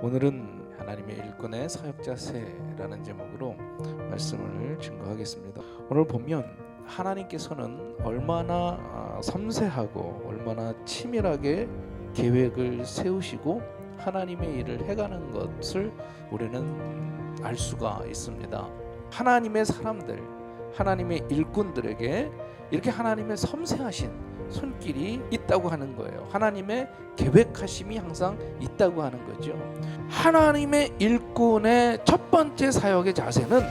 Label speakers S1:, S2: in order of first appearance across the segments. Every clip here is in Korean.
S1: 오늘은 하나님의 일꾼의 사역자세라는 제목으로 말씀을 증거하겠습니다. 오늘 보면 하나님께서는 얼마나 섬세하고 얼마나 치밀하게 계획을 세우시고 하나님의 일을 해가는 것을 우리는 알 수가 있습니다. 하나님의 사람들, 하나님의 일꾼들에게 이렇게 하나님의 섬세하신 손길이 있다고 하는 거예요. 하나님의 계획하심이 항상 있다고 하는 거죠. 하나님의 일꾼의 첫 번째 사역의 자세는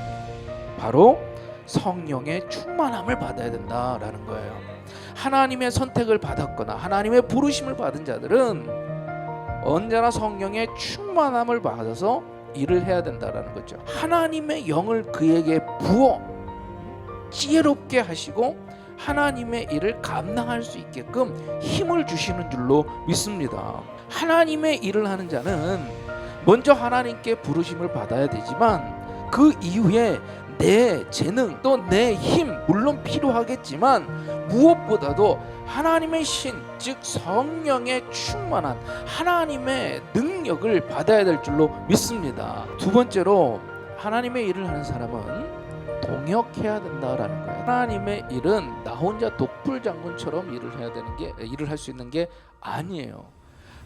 S1: 바로 성령의 충만함을 받아야 된다라는 거예요. 하나님의 선택을 받았거나 하나님의 부르심을 받은 자들은 언제나 성령의 충만함을 받아서 일을 해야 된다라는 거죠. 하나님의 영을 그에게 부어 지혜롭게 하시고 하나님의 일을 감당할 수 있게끔 힘을 주시는 줄로 믿습니다. 하나님의 일을 하는 자는 먼저 하나님께 부르심을 받아야 되지만 그 이후에 내 재능 또 내 힘 물론 필요하겠지만 무엇보다도 하나님의 신 즉 성령의 충만한 하나님의 능력을 받아야 될 줄로 믿습니다. 두 번째로 하나님의 일을 하는 사람은 동역해야 된다라는 거예요. 하나님의 일은 나 혼자 독불장군처럼 일을 할 수 있는 게 아니에요.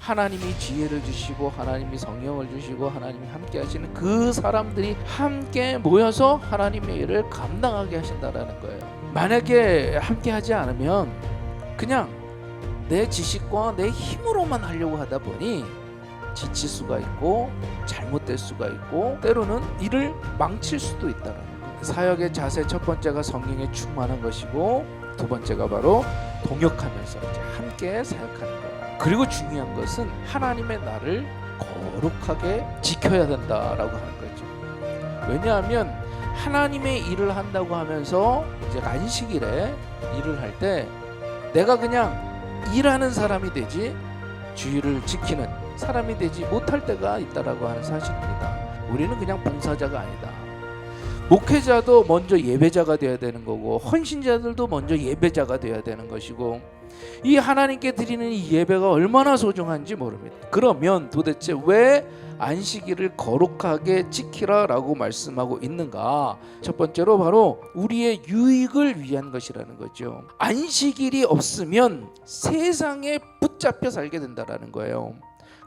S1: 하나님이 지혜를 주시고 하나님이 성령을 주시고 하나님이 함께 하시는 그 사람들이 함께 모여서 하나님의 일을 감당하게 하신다라는 거예요. 만약에 함께 하지 않으면 그냥 내 지식과 내 힘으로만 하려고 하다 보니 지칠 수가 있고 잘못될 수가 있고 때로는 일을 망칠 수도 있다는 거예요. 사역의 자세 첫 번째가 성령에 충만한 것이고 두 번째가 바로 동역하면서 이제 함께 사역하는 거예요. 그리고 중요한 것은 하나님의 나를 거룩하게 지켜야 된다라고 하는 거죠. 왜냐하면 하나님의 일을 한다고 하면서 이제 안식일에 일을 할 때 내가 그냥 일하는 사람이 되지 주의를 지키는 사람이 되지 못할 때가 있다라고 하는 사실입니다. 우리는 그냥 봉사자가 아니다. 목회자도 먼저 예배자가 되어야 되는 거고 헌신자들도 먼저 예배자가 되어야 되는 것이고 이 하나님께 드리는 이 예배가 얼마나 소중한지 모릅니다. 그러면 도대체 왜 안식일을 거룩하게 지키라라고 말씀하고 있는가? 첫 번째로 바로 우리의 유익을 위한 것이라는 거죠. 안식일이 없으면 세상에 붙잡혀 살게 된다라는 거예요.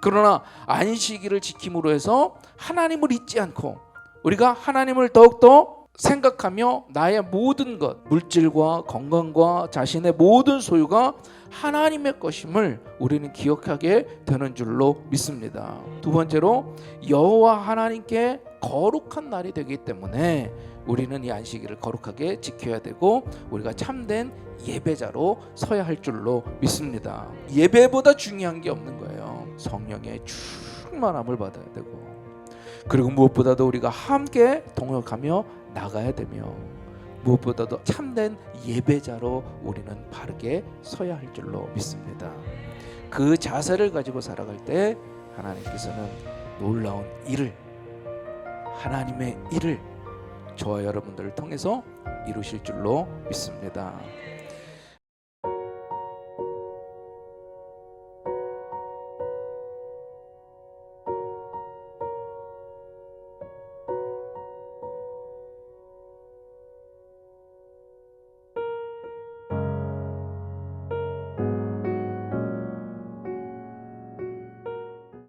S1: 그러나 안식일을 지킴으로 해서 하나님을 잊지 않고 우리가 하나님을 더욱더 생각하며 나의 모든 것, 물질과 건강과 자신의 모든 소유가 하나님의 것임을 우리는 기억하게 되는 줄로 믿습니다. 두 번째로 여호와 하나님께 거룩한 날이 되기 때문에 우리는 이 안식일을 거룩하게 지켜야 되고 우리가 참된 예배자로 서야 할 줄로 믿습니다. 예배보다 중요한 게 없는 거예요. 성령의 충만함을 받아야 되고 그리고 무엇보다도 우리가 함께 동역하며 나가야 되며 무엇보다도 참된 예배자로 우리는 바르게 서야 할 줄로 믿습니다. 그 자세를 가지고 살아갈 때 하나님께서는 놀라운 일을 하나님의 일을 저와 여러분들을 통해서 이루실 줄로 믿습니다.